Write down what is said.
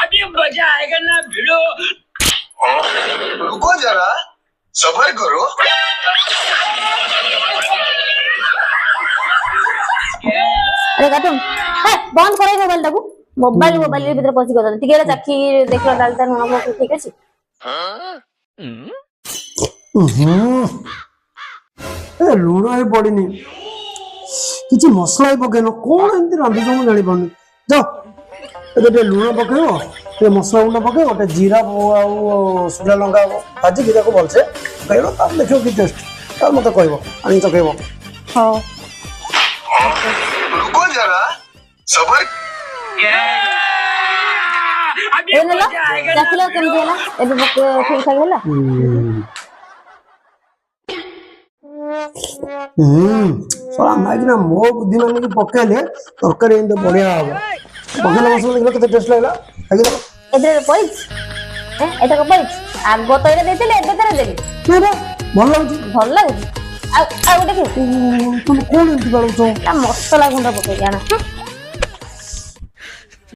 अभी मजा आएगा ना भिड़ो। रुको जरा सबर करो। अरे गौतम बंद करे मोबाइल टाकू मोबाइल भीतर पसी गदन टिके चाखी देखलो डाल त नुना ठीक अछि ए लुण ही पड़नी किसी मसला ही पकेन कौन एमती रांधुच मुझे जानी पानी जाओ ये लुण पकेब ये मसला गुंड पकेब गोटे जीरा सुखा लंका भाजी की भलसे पकेब तार देखो कि टेस्ट तार मत कहब आनी चखेब हां रुको जरा सबर ए नला चाखिलो केम होला एबे ठीक ठाक होला साला नाइना मो बुद्धि माने की पकेले तरकारी एंद बढ़िया हो पकेले मसला देखलो केते टेस्ट लागला खाइ दो एदरे पॉइंट एटा को पॉइंट आगो तो एरे देतिले एबे करे देबी ना भल लागु आ गोटे तुम कोन एंती बाळो मसला गुंडा पके जाना